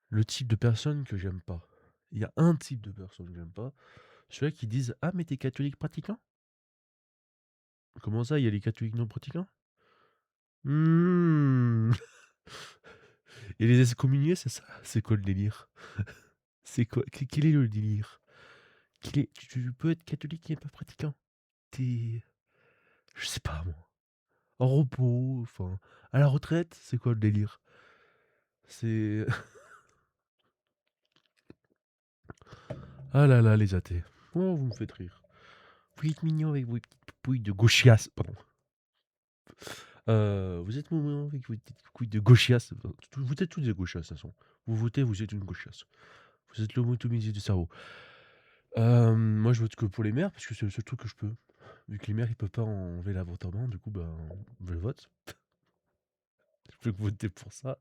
Le type de personne que j'aime pas. Il y a un type de personne que j'aime pas, ceux-là qui disent: «Ah mais tu catholique pratiquant?» «Comment ça, il y a les catholiques non pratiquants?» «Mmh» et les excommuniés, c'est ça? C'est quoi le délire? C'est quoi? Quel est le délire? Quel est tu peux être catholique et pas pratiquant? Tu je sais pas moi, en repos, enfin, à la retraite, c'est quoi le délire? C'est ah là là, les athées. Oh, vous me faites rire. Vous êtes mignons avec vos petites poupouilles de gauchias, pardon. Vous êtes mignons avec vos petites couilles de gauchias. Vous êtes tous des gauchias de toute façon. Vous votez, vous êtes une gauchias. Vous êtes lobotomisé du cerveau. Moi je vote que pour les maires parce que c'est le seul truc que je peux. Vu que les maires ils peuvent pas enlever l'avortement, du coup bah, je le vote. Je peux que voter pour ça.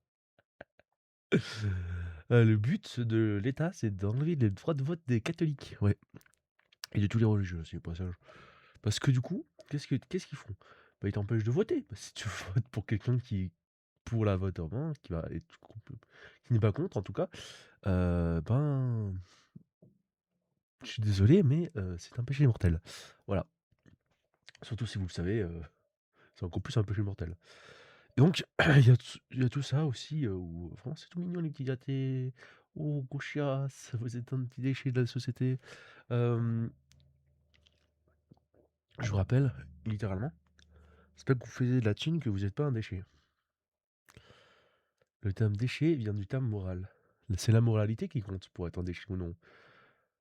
Le but de l'État, c'est d'enlever le droit de vote des catholiques, ouais, et de tous les religieux aussi au passage. Parce que du coup, qu'est-ce qu'ils font? Bah, ils t'empêchent de voter. Bah, si tu votes pour quelqu'un qui est pour l'avortement, qui va être qui n'est pas contre en tout cas, ben, je suis désolé mais c'est un péché mortel. Voilà. Surtout si vous le savez, c'est encore plus un péché mortel. Et donc il y a tout ça aussi, où vraiment c'est tout mignon les petits athées. «Oh gauchias, vous êtes un petit déchet de la société». Hem, je vous rappelle, littéralement, c'est pas que vous faisiez de la thune que vous êtes pas un déchet. Le terme déchet vient du terme moral. C'est la moralité qui compte pour être un déchet ou non.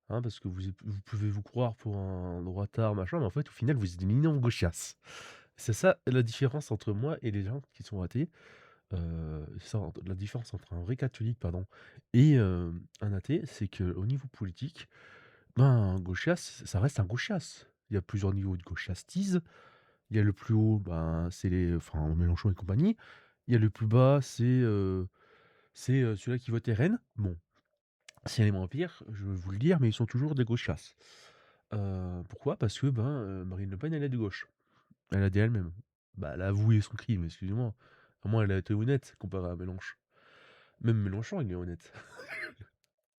Hein, parce que vous pouvez vous croire pour un droitard, machin, mais en fait, au final, vous êtes une énorme gauchiasse. C'est ça la différence entre moi et les gens qui sont athées. C'est ça, la différence entre un vrai catholique, pardon, et un athée, c'est qu'au niveau politique, ben, un gauchias, ça reste un gauchias. Il y a plusieurs niveaux de gauchiastise. Il y a le plus haut, ben, c'est enfin, Mélenchon et compagnie. Il y a le plus bas, c'est celui-là qui votait RN. Bon, c'est les moins pires, je vais vous le dire, mais ils sont toujours des gauchias. Pourquoi? Parce que, ben, Marine Le Pen, elle est de gauche. Elle a dit elle-même. Bah, elle a avoué son crime, excusez-moi. Au moins, elle a été honnête comparé à Mélenchon. Même Mélenchon, il est honnête.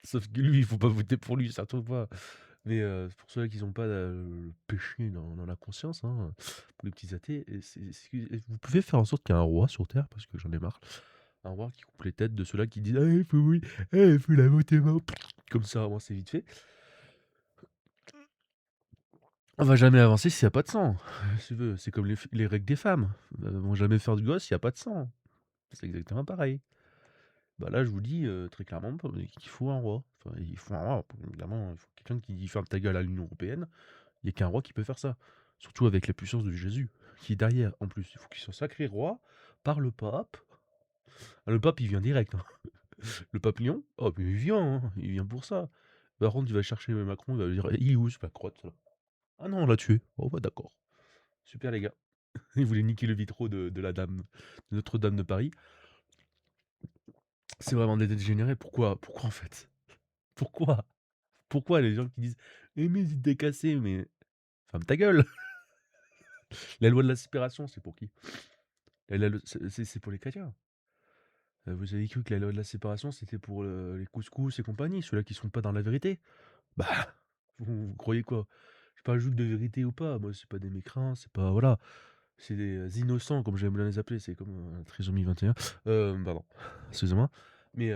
Sauf que lui, il faut pas voter pour lui, surtout pas. Mais pour ceux qui n'ont pas le péché dans la conscience, hein, pour les petits athées, et vous pouvez faire en sorte qu'il y ait un roi sur Terre, parce que j'en ai marre. Un roi qui coupe les têtes de ceux-là qui disent: «Ah, il faut oui, il faut la voter maintenant». Comme ça, moi, c'est vite fait. On va jamais avancer s'il y a pas de sang. Si tu veux, c'est comme les règles des femmes. Elles vont jamais faire de gosse s'il y a pas de sang. C'est exactement pareil. Bah, là, je vous dis, très clairement qu'il faut un roi. Enfin, il faut un roi, évidemment, il faut quelqu'un qui dit: «Ferme ta gueule» à l'Union européenne. Il y a qu'un roi qui peut faire ça. Surtout avec la puissance de Jésus, qui est derrière, en plus. Il faut qu'il soit sacré roi par le pape. Ah, le pape, il vient direct, hein. Le papillon, oh, mais il vient pour ça. Par contre, il va chercher Macron, il va lui dire: «Il est où ce crotte là?» «Ah non, on l'a tué». «Oh bah d'accord. Super les gars». Il voulait niquer le vitraux de la dame de Notre-Dame de Paris. C'est vraiment des dégénérés. Pourquoi en fait? Pourquoi? Pourquoi les gens qui disent: «Eh mais il était cassé», mais ferme ta gueule! La loi de la séparation, c'est pour qui? La le c'est pour les chrétiens. Vous avez cru que la loi de la séparation, c'était pour, les couscous et compagnie, ceux-là qui sont pas dans la vérité? Bah, vous croyez quoi? J'ai pas un joug de vérité ou pas, moi c'est pas des mécrants, c'est pas voilà, c'est des, innocents comme j'aime bien les appeler, c'est comme, trisomie 21. Pardon, excusez-moi, mais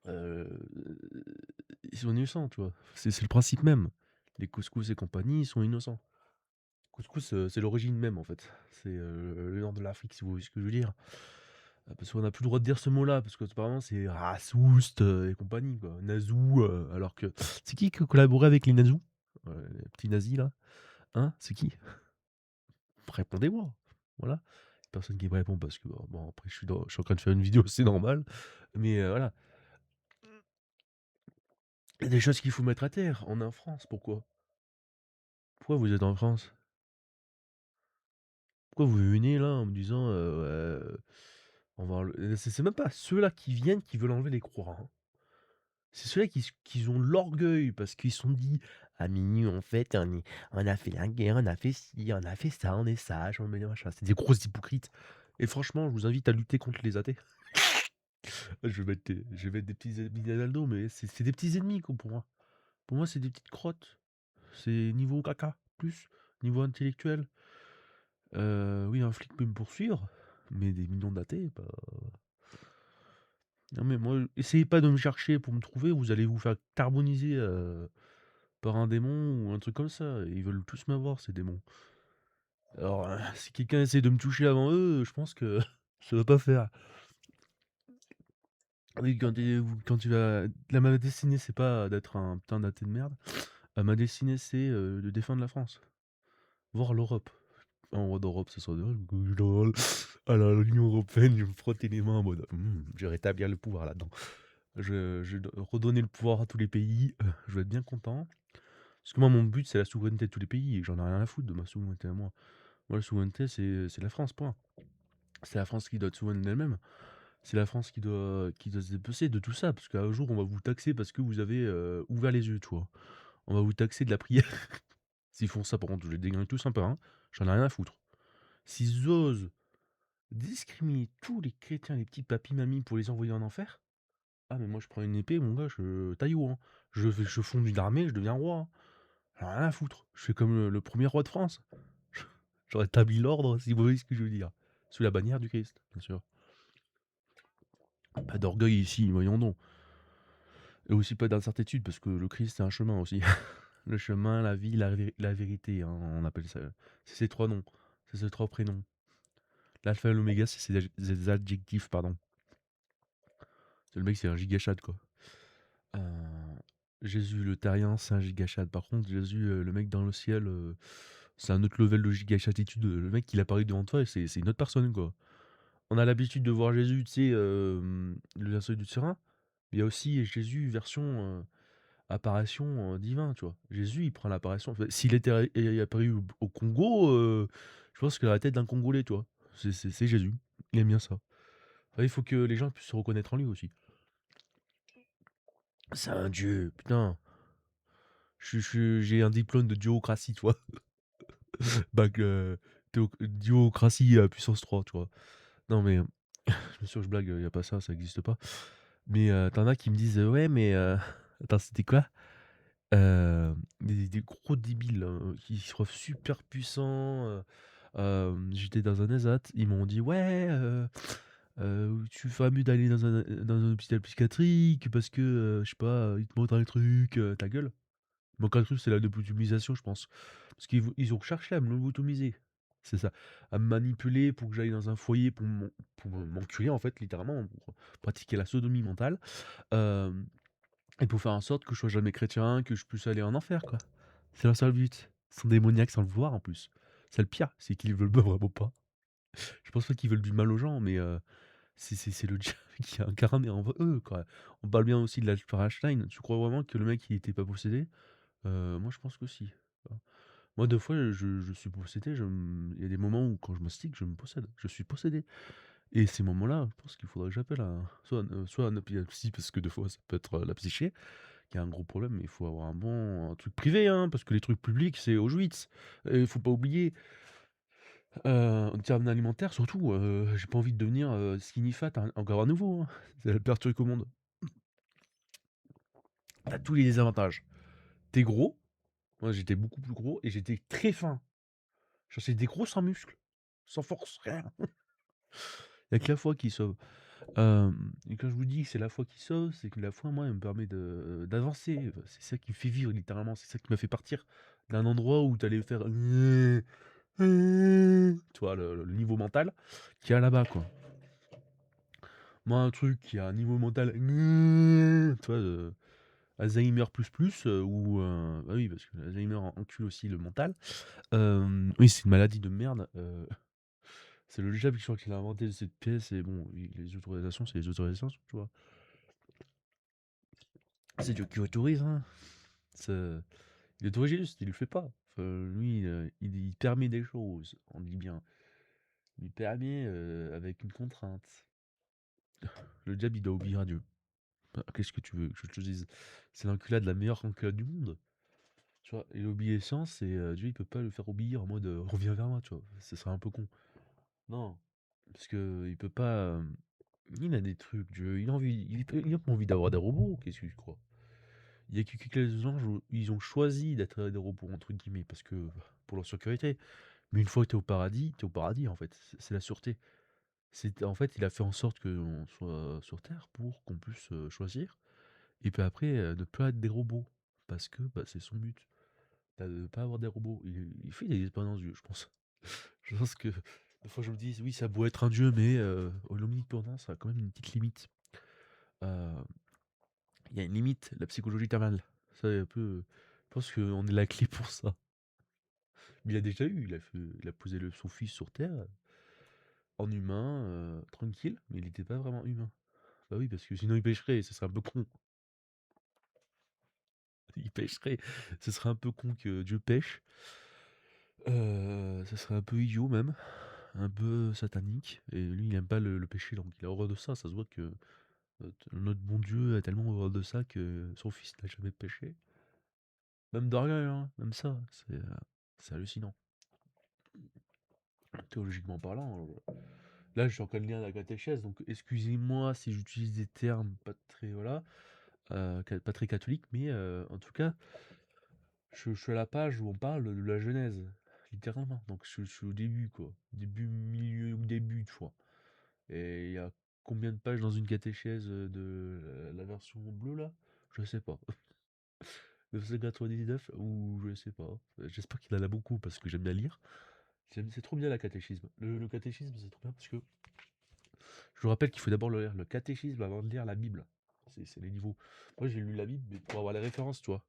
ils sont innocents, tu vois? C'est le principe même. Les couscous et compagnie, ils sont innocents. Couscous, c'est l'origine même en fait. C'est, le nord de l'Afrique si vous voyez ce que je veux dire. Parce qu'on a plus le droit de dire ce mot-là, parce qu'apparemment c'est rasoust, et compagnie quoi, nazou, alors que c'est qui collaborait avec les nazous? Les petits nazis là, hein? C'est qui? Répondez-moi, voilà. Personne qui me répond parce que bon après je suis en train de faire une vidéo, c'est normal, mais voilà. Il y a des choses qu'il faut mettre à terre. On est en France, pourquoi? Pourquoi vous êtes en France? Pourquoi vous venez là en me disant, ouais, on va c'est même pas ceux-là qui viennent qui veulent enlever les croix, hein. C'est ceux-là qui ont l'orgueil parce qu'ils se sont dit: «Ah mais en fait on a fait la guerre, on a fait ci, on a fait ça, on est sage, on est machin». C'est des grosses hypocrites et franchement, je vous invite à lutter contre les athées. Je vais mettre des petits ennemis d'Ronaldo, mais c'est des petits ennemis, quoi, pour moi. Pour moi, c'est des petites crottes. C'est niveau caca, plus, niveau intellectuel. Oui, un flic peut me poursuivre, mais des millions d'athées, bah, non mais moi, essayez pas de me chercher pour me trouver, vous allez vous faire carboniser, par un démon ou un truc comme ça. Ils veulent tous m'avoir, ces démons. Alors, si quelqu'un essaie de me toucher avant eux, je pense que ça va pas faire. Oui, quand tu vas ma destinée, c'est pas d'être un putain d'athée de merde. Ma destinée, c'est, de défendre la France, voire l'Europe. En roi d'Europe, ce serait drôle. Alors l'Union européenne, je vais me frotter les mains en mode: je vais rétablir le pouvoir là-dedans». Je vais redonner le pouvoir à tous les pays, je vais être bien content. Parce que moi, mon but, c'est la souveraineté de tous les pays et j'en ai rien à foutre de ma souveraineté à moi. Moi, la souveraineté, c'est la France, point. C'est la France qui doit être souveraine d'elle-même. C'est la France qui doit se dépecer de tout ça, parce qu'un jour, on va vous taxer parce que vous avez, ouvert les yeux, tu vois? On va vous taxer de la prière. S'ils font ça, par contre, je les déglingue tous un par un, j'en ai rien à foutre. S'ils osent discriminer tous les chrétiens, les petits papis-mamies pour les envoyer en enfer, ah mais moi je prends une épée, mon gars, je taillou, hein. Je fonde une armée, je deviens roi, hein. J'en ai rien à foutre. Je fais comme le 1er roi de France. Je rétablis l'ordre, si vous voyez ce que je veux dire. Sous la bannière du Christ, bien sûr. Pas d'orgueil ici, voyons donc. Et aussi pas d'incertitude, parce que le Christ, c'est un chemin aussi. Le chemin, la vie, la vérité, hein, on appelle ça. C'est ces 3 noms. C'est ces 3 prénoms. L'alpha et l'oméga, c'est ces adjectifs, pardon. C'est le mec, c'est un gigachad, quoi. Euh, Jésus, le terrien, c'est un gigachad. Par contre, Jésus, le mec dans le ciel, c'est un autre level de gigachatitude. Le mec, il apparaît devant toi, et c'est une autre personne, quoi. On a l'habitude de voir Jésus, tu sais, le verset du Turin. Il y a aussi Jésus version apparition divin, tu vois. Jésus, il prend l'apparition. Enfin, s'il était apparu au Congo, je pense qu'il a la tête d'un Congolais, tu vois. C'est Jésus. Il aime bien ça. Enfin, il faut que les gens puissent se reconnaître en lui aussi. C'est un dieu, putain. J'ai un diplôme de diocratie, tu vois. Bac diocratie puissance 3, tu vois. Non, mais bien sûr, je blague, il y a pas ça, ça existe pas. Mais tu as qui me disent: «Ouais, mais attends, c'était quoi?» Des gros débiles, qui se croient super puissants, j'étais dans un ESAT, ils m'ont dit: «Ouais, tu ferais mieux d'aller dans un hôpital psychiatrique parce que, je sais pas, il te manque un truc», ta gueule. Il manque un truc, c'est la lobotomisation, je pense. Parce qu'ils ont cherché à me lobotomiser. C'est ça, à me manipuler pour que j'aille dans un foyer pour m'enculer, en fait, littéralement, pour pratiquer la sodomie mentale. Hem Et pour faire en sorte que je sois jamais chrétien, que je puisse aller en enfer, quoi. C'est leur seul but. Ils sont démoniaques sans le vouloir en plus. C'est le pire, c'est qu'ils veulent pas vraiment pas. Je pense pas qu'ils veulent du mal aux gens, mais c'est le diable qui est incarné en eux, quoi. On parle bien aussi de l'Albert Einstein. Tu crois vraiment que le mec il était pas possédé? Moi je pense que si. Moi 2 fois je suis possédé, il y a des moments où quand je mastique, je me possède. Je suis possédé. Et ces moments-là, je pense qu'il faudrait que j'appelle soit un psy parce que 2 fois ça peut être, la psyché. Il y a un gros problème, mais il faut avoir un truc privé, hein, parce que les trucs publics, c'est Auschwitz. Et il faut pas oublier, en termes alimentaires surtout, j'ai pas envie de devenir, skinny fat encore à nouveau, hein. C'est le pire truc au monde. Tu tous les désavantages. T'es gros, moi j'étais beaucoup plus gros et j'étais très fin. Genre c'est des gros sans muscles, sans force, rien. Il y a que la foi qui sauve. Et quand je vous dis que c'est la foi qui sauve, c'est que la foi, moi, elle me permet d'avancer. C'est ça qui me fait vivre littéralement, c'est ça qui m'a fait partir d'un endroit où tu allais faire tu vois le niveau mental qu'il y a là-bas, quoi. Moi, un truc qui a un niveau mental tu vois, Alzheimer plus, ou bah oui, parce que l'Alzheimer encule aussi le mental. Oui, c'est une maladie de merde, c'est le diable, je crois qu'il a inventé cette pièce et bon, les autorisations, c'est les autorisations, tu vois? C'est Dieu qui autorise, hein. C'est il autorise juste, il le fait pas. Enfin, lui, il permet des choses, on dit bien. Il permet, avec une contrainte. Le diable, il doit obéir à Dieu. Bah, qu'est-ce que tu veux que je te dise? C'est l'enculade, la meilleure enculade du monde. Tu vois? Et l'obéissance, c'est, Dieu, il peut pas le faire obéir en mode, «Reviens vers moi», tu vois? Ce serait un peu con. Non, parce que il peut pas, Il a des trucs, il a pas envie d'avoir des robots, qu'est-ce que tu crois? Il y a que quelques anges où ils ont choisi d'être des robots, entre guillemets, parce que pour leur sécurité. Mais une fois que t'es au paradis, en fait. C'est la sûreté. En fait, il a fait en sorte qu'on soit sur Terre pour qu'on puisse choisir. Et puis après, ne pas être des robots. Parce que bah, c'est son but. De ne pas avoir des robots. Il fait des expériences Dieu, je pense. Je pense que des fois je me dis, oui, ça doit être un dieu, mais l'omnipotence, ça a quand même une petite limite. Euh, Il y a une limite, la psychologie thermale. Ça, un peu, je pense qu'on est la clé pour ça. Mais il a déjà eu, il a posé son fils sur Terre, en humain, tranquille, mais il n'était pas vraiment humain. Bah oui, parce que sinon il pêcherait, et ce serait un peu con. Il pêcherait, ce serait un peu con que Dieu pêche. Ça serait un peu idiot même, un peu satanique. Et lui, il aime pas le péché, donc il a horreur de ça. Ça se voit que notre bon Dieu a tellement horreur de ça que son fils n'a jamais péché. Même de rien, hein, même ça, c'est hallucinant. Théologiquement parlant, là je suis en train de lire la catéchèse, donc excusez-moi si j'utilise des termes pas très, voilà, pas très catholiques, mais en tout cas, je suis à la page où on parle de la Genèse, littéralement. Donc je suis au début, quoi. Début, milieu ou début, tu vois. Et il y a combien de pages dans une catéchèse de la version bleue, là? Je sais pas. 999 ou je sais pas. J'espère qu'il en a beaucoup parce que j'aime bien lire. C'est trop bien la catéchisme. Le catéchisme, c'est trop bien parce que je vous rappelle qu'il faut d'abord lire le catéchisme avant de lire la Bible. C'est les niveaux. Moi, j'ai lu la Bible, mais pour avoir les références, tu vois.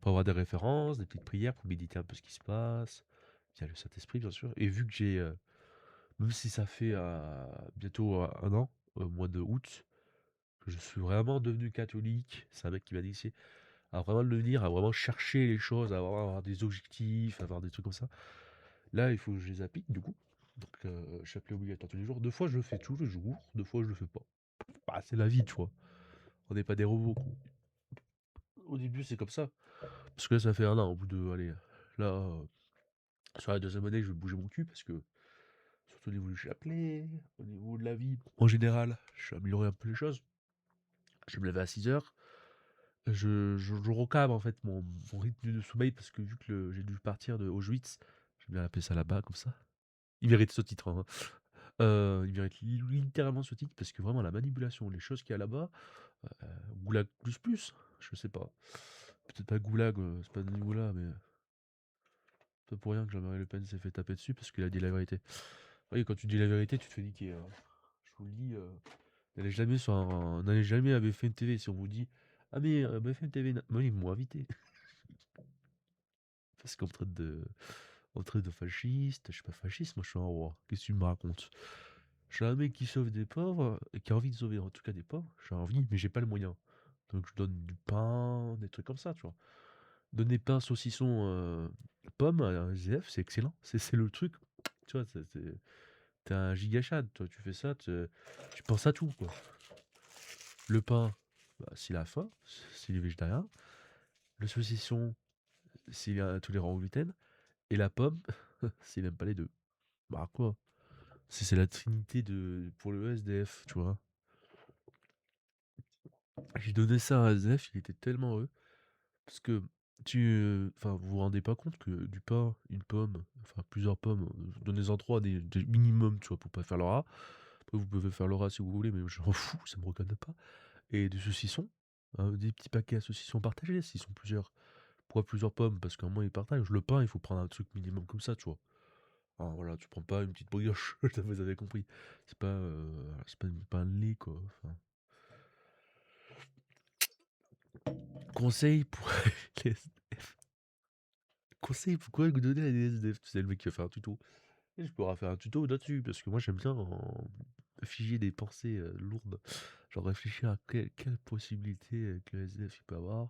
Pour avoir des références, des petites prières, pour méditer un peu ce qui se passe. Il y a le Saint-Esprit, bien sûr. Et vu que même si ça fait bientôt un an, au mois de août, que je suis vraiment devenu catholique, c'est un mec qui m'a initié à vraiment le devenir, à vraiment chercher les choses, à avoir des objectifs, à avoir des trucs comme ça. Là, il faut que je les applique, du coup. Donc, chapelet obligatoire tous les jours. Deux fois, je le fais tous les jours. Deux fois, je le fais pas. Bah, c'est la vie, tu vois. On n'est pas des robots, quoi. Au début, c'est comme ça. Parce que là, ça fait un an. Au bout de, allez, là, sur la deuxième année, je vais bouger mon cul parce que, surtout au niveau du chapelet, au niveau de la vie, en général, je suis amélioré un peu les choses. Je vais me lever à 6 heures. Je recadre en fait mon rythme de sommeil parce que vu que j'ai dû partir de Auschwitz, j'aime bien appeler ça là-bas comme ça. Il mérite ce titre, hein. Il mérite littéralement ce titre parce que vraiment la manipulation, les choses qu'il y a là-bas, Goulag plus plus, je sais pas. Peut-être pas Goulag, c'est pas de ce niveau-là, mais c'est pas pour rien que Jean-Marie Le Pen s'est fait taper dessus parce qu'il a dit la vérité. Oui, quand tu dis la vérité, tu te fais niquer, hein. Je vous le dis, n'allez jamais à BFM TV si on vous dit ah mais BFM TV, moi ils m'ont invité parce qu'on traite de fasciste. Je suis pas fasciste, moi je suis un roi. Qu'est-ce que tu me racontes? Je suis un mec qui sauve des pauvres et qui a envie de sauver en tout cas des pauvres. J'ai envie, mais j'ai pas le moyen. Donc je donne du pain, des trucs comme ça, tu vois. Donner pain, saucisson, pommes à un SDF, c'est excellent. C'est le truc. Tu vois, t'es un gigachad, toi. Tu fais ça, tu penses à tout, quoi. Le pain, bah, s'il a faim, s'il est végétarien. Le saucisson, s'il est intolérant au gluten. Et la pomme, s'il aime pas les deux. Bah quoi? C'est la trinité pour le SDF, tu vois. J'ai donné ça à un SDF, il était tellement heureux. Parce que enfin, vous vous rendez pas compte que du pain, une pomme, enfin plusieurs pommes, donnez-en trois des minimum, tu vois, pour pas faire le rat. Après, vous pouvez faire le rat si vous voulez, mais je m'en fous, ça me regarde pas. Et des saucissons, des petits paquets à saucissons partagés, s'ils sont plusieurs. Pourquoi plusieurs pommes? Parce qu'à un moment, ils partagent. Le pain, il faut prendre un truc minimum comme ça, tu vois. Ah, voilà, tu prends pas une petite brioche, vous avez compris. C'est pas du pain de lait, quoi. Enfin, conseil pour les SDF. Conseil, pourquoi vous donner à des SDF? Tu sais, le mec qui va faire un tuto. Et je pourrais faire un tuto là-dessus, parce que moi j'aime bien figer des pensées lourdes. Genre réfléchir à quelle possibilité que le SDF il peut avoir,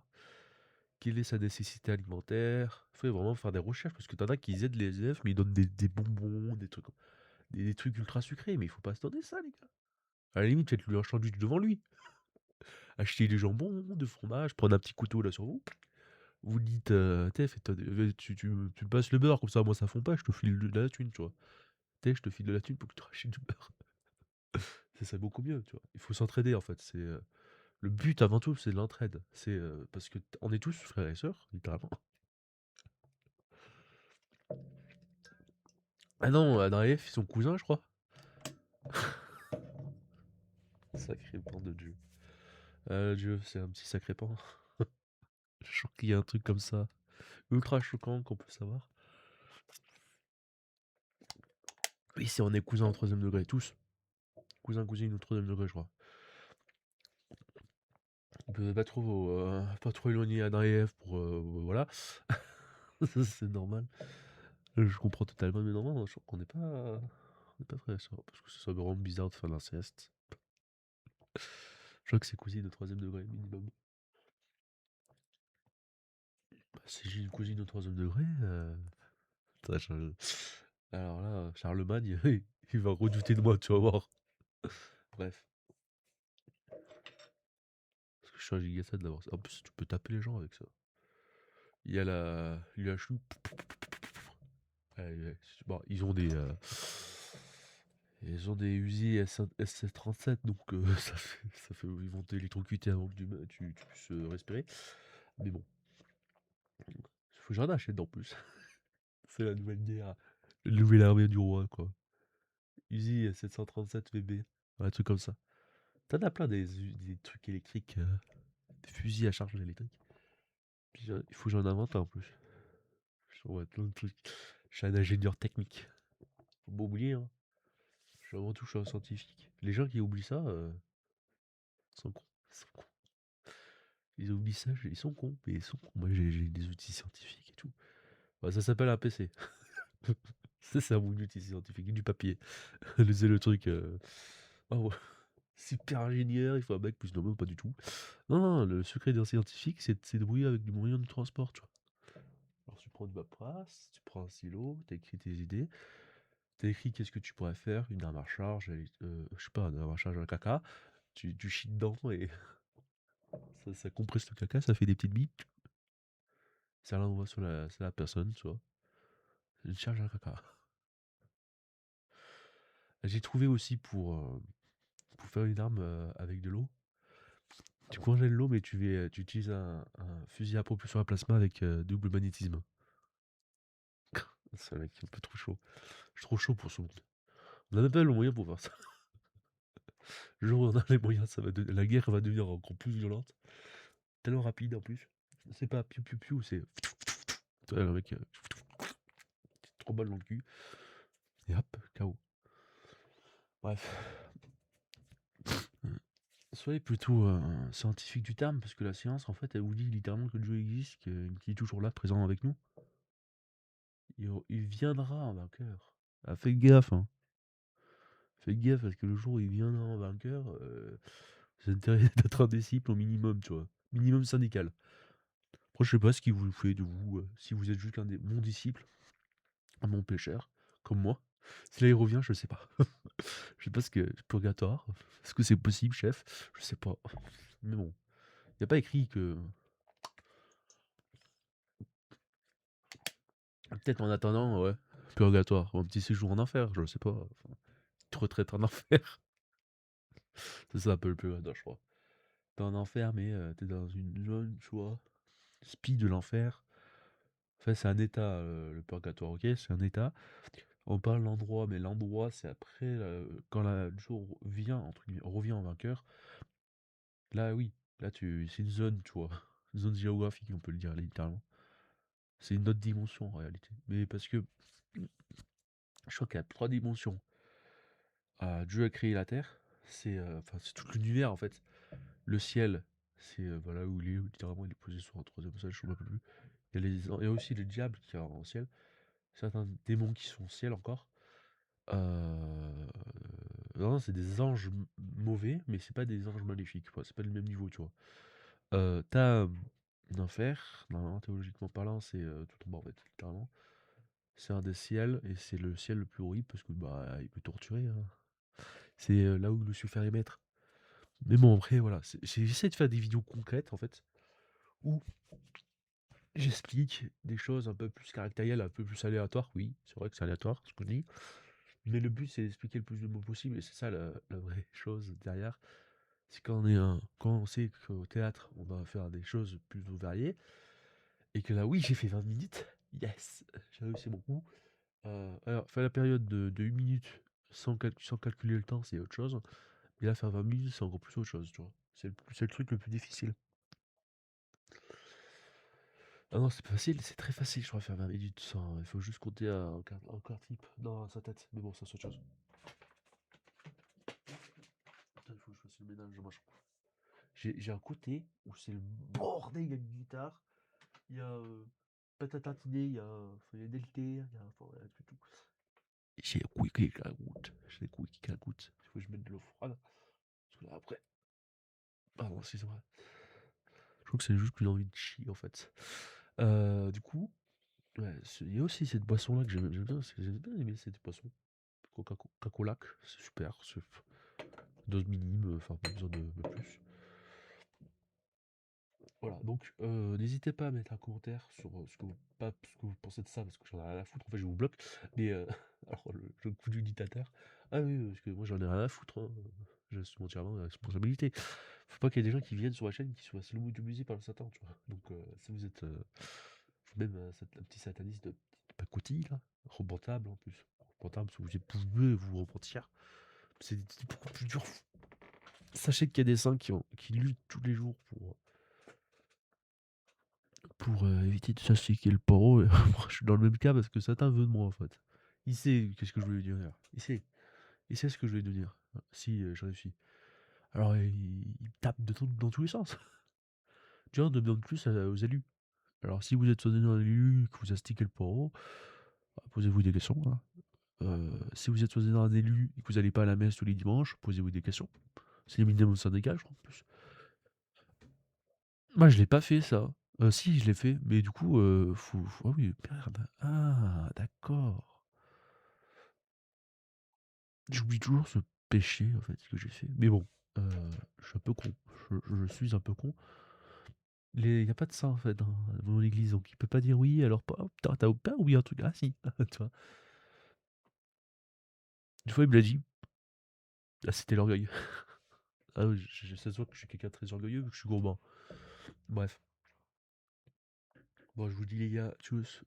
quelle est sa nécessité alimentaire. Il faut vraiment faire des recherches, parce que t'en as qui aident les SDF, mais ils donnent des bonbons, des trucs ultra sucrés, mais il faut pas se donner ça, les gars. À la limite, faites-lui un sandwich devant lui. Achetez des jambons, de fromage, prenez un petit couteau là sur vous. Vous dites, tu me passes le beurre, comme ça, moi ça fond pas, je te file de la thune, tu vois. Je te file de la thune pour que tu rachètes du beurre. C'est beaucoup mieux, tu vois? Il faut s'entraider, en fait, le but avant tout, c'est l'entraide. Parce que on est tous frères et sœurs, littéralement. Ah non, dans les F, ils sont cousins, je crois. Sacré pan de Dieu. Dieu, c'est un petit sacré pan. Je crois qu'il y a un truc comme ça, ultra choquant qu'on peut savoir. Oui, c'est on est cousins au troisième degré, tous. Cousin, cousine au troisième degré, je crois. On peut pas trop éloigner Adam et Ève pour... voilà. Ça, c'est normal. Je comprends totalement, mais non, je crois qu'on n'est pas frères et sœurs, parce que ça serait vraiment bizarre de faire de l'inceste. Je crois que c'est cousine au troisième degré, minimum. Bah, si j'ai une cousine au troisième degré... Putain, alors là, Charlemagne, il va redouter de moi, tu vas voir. Bref. Parce que je suis un giga d'avoir ça. En plus, tu peux taper les gens avec ça. Il y a l'UHU. Bon, ils ont des Uzi S37, donc ça fait, ils vont t'électrocuter avant que tu puisses respirer. Mais bon, faut que j'en achète en plus. C'est la nouvelle guerre, la nouvelle armée du roi, quoi. Uzi S737 VB, un truc comme ça. T'en as plein des trucs électriques, des fusils à charge électrique. Il faut que j'en invente un en plus. Ouais, plein de trucs. Je suis un ingénieur technique. Faut pas oublier, hein. Je suis avant tout, je suis un scientifique. Les gens qui oublient ça, sont cons. Ils sont cons. Ils oublient ça, ils sont cons. Mais ils sont cons. Moi, j'ai des outils scientifiques et tout. Bah, ça s'appelle un PC. Ça, c'est un bon outil scientifique. Du papier. C'est le truc. Oh, ouais. Super ingénieur, il faut un bac plus. Non, pas du tout. Non, non, le secret d'un scientifique, c'est de brouiller avec du moyen de transport, tu vois. Alors, tu prends une paperasse, tu prends un stylo, tu écris tes idées. T'as écrit qu'est-ce que tu pourrais faire, une arme à charge, je sais pas, une arme à charge, un caca. Tu chies dedans et ça compresse le caca, ça fait des petites billes. Ça l'envoie sur la personne, tu vois. Une charge à caca. J'ai trouvé aussi pour faire une arme avec de l'eau. Tu congèles l'eau, mais tu utilises un fusil à propulsion à plasma avec double magnétisme. C'est un mec un peu trop chaud. Je suis trop chaud pour ce monde. On n'a même pas le moyen pour faire ça. Le jour où on a les moyens, la guerre va devenir encore plus violente. Tellement rapide en plus. C'est pas piou piou piou, c'est. Tu vois, le mec, 3 balles dans le cul. Et hop, KO. Bref. Soyez plutôt scientifique du terme, parce que la science, en fait, elle vous dit littéralement que Dieu existe, qu'il est toujours là, présent avec nous. Il viendra en vainqueur. Ah, faites gaffe, hein. Faites gaffe, parce que le jour où il viendra en vainqueur, vous avez intérêt d'être un disciple au minimum, tu vois. Minimum syndical. Après, je sais pas ce qu'il vous fait de vous, si vous êtes juste mon disciple, un mon pécheur, comme moi. Si là il revient, je sais pas. Je sais pas ce que. Purgatoire. Est-ce que c'est possible, chef? Je sais pas. Mais bon. Y a pas écrit que. Peut-être en attendant, ouais. Purgatoire. Ou un petit séjour en enfer, je sais pas. Enfin, une retraite en enfer. C'est ça un peu le purgatoire, je crois. T'es en enfer, mais t'es dans une zone, tu vois. Spi de l'enfer. Enfin, c'est un état, le purgatoire, ok? C'est un état. On parle de l'endroit, mais l'endroit, c'est après, quand le jour vient, entre guillemets, revient en vainqueur. Là, oui. Là, c'est une zone, tu vois. Une zone géographique, on peut le dire littéralement. C'est une autre dimension en réalité. Mais parce que je crois qu'il y a 3 dimensions. Dieu a créé la Terre. Enfin, c'est tout l'univers en fait. Le ciel, c'est voilà où il est, littéralement il est posé sur un troisième sol, je ne sais pas plus. Il y a aussi le diable qui est en ciel. Certains démons qui sont au ciel encore. Euh, non, c'est des anges mauvais, mais c'est pas des anges maléfiques. Quoi. C'est pas le même niveau, tu vois. T'as l'enfer, normalement, théologiquement parlant, c'est tout en bas en fait, littéralement. C'est un des ciels, et c'est le ciel le plus horrible parce que bah il peut torturer, hein. C'est là où Lucifer est maître. Mais bon, après, voilà. J'essaie de faire des vidéos concrètes, en fait, où j'explique des choses un peu plus caractérielles, un peu plus aléatoires. Oui, c'est vrai que c'est aléatoire, ce que je dis. Mais le but, c'est d'expliquer le plus de mots possible et c'est ça la vraie chose derrière. C'est quand on sait qu'au théâtre, on va faire des choses plutôt variées et que là, oui, j'ai fait 20 minutes. Yes! J'ai réussi mon coup. Alors faire la période de 8 minutes sans calculer le temps, c'est autre chose. Et là, faire 20 minutes, c'est encore plus autre chose, tu vois? C'est le truc le plus difficile. Ah non, c'est pas facile, c'est très facile, je crois, faire 20 minutes sans il faut juste compter un quart type dans sa tête. Mais bon, ça, c'est autre chose. Putain, il faut que je fasse le ménage dans ma chambre. J'ai un côté où c'est le bordel, il y a une guitare, il y a Patatatiné, il y a Delté, il y a, enfin, il y a tout. J'ai les couilles qui clagoutent. J'ai les couilles qui clagoutent. Il faut que je mette de l'eau froide. Parce que là, après. Pardon, excusez-moi. Je trouve que c'est juste une envie de chier, en fait. Du coup, ouais, il y a aussi cette boisson-là que j'aime bien. J'aime bien aimer cette boisson. Coca-Cola, c'est super. C'est dose minime, enfin, pas besoin de plus. Voilà, donc n'hésitez pas à mettre un commentaire sur ce que vous pensez de ça, parce que j'en ai rien à foutre, en fait je vous bloque. Mais alors le coup du dictateur, ah oui, parce que moi j'en ai rien à foutre, hein. J'assume entièrement la responsabilité. Faut pas qu'il y ait des gens qui viennent sur la chaîne qui soient lobotomisés par le Satan, tu vois. Donc si vous êtes vous-même un petit sataniste de petite pacotille là, reportable en plus. Reportable, parce que vous pouvez vous repentir. C'est beaucoup plus dur. Sachez qu'il y a des saints qui luttent tous les jours pour éviter de s'astiquer le poro. Et moi, je suis dans le même cas parce que Satan veut de moi en fait. Il sait qu'est-ce que je veux lui dire. Il sait ce que je vais lui dire si je réussis. Alors il tape dans tous les sens. Tu vois, on demande plus aux élus. Alors si vous êtes soigné dans l'élu, que vous astiquez le poro, bah, posez-vous des questions, hein. Si vous êtes soigné dans un élu et que vous n'allez pas à la messe tous les dimanches, posez-vous des questions. C'est le minimum syndical, je crois, en plus. Moi, je l'ai pas fait ça. Si, je l'ai fait, mais du coup, ah oui, merde. Ah, d'accord. J'oublie toujours ce péché, en fait, que j'ai fait. Mais bon, je suis un peu con. Je suis un peu con. Il y a pas de ça, en fait, dans mon église, donc il peut pas dire oui, alors pas, t'as pas oui un truc. Ah si, tu vois. Une fois, il me l'a dit. Ah, c'était l'orgueil. Ah oui, ça se voit que je suis quelqu'un de très orgueilleux, vu que je suis gourmand. Bref. Bon, je vous dis les gars, tchuss.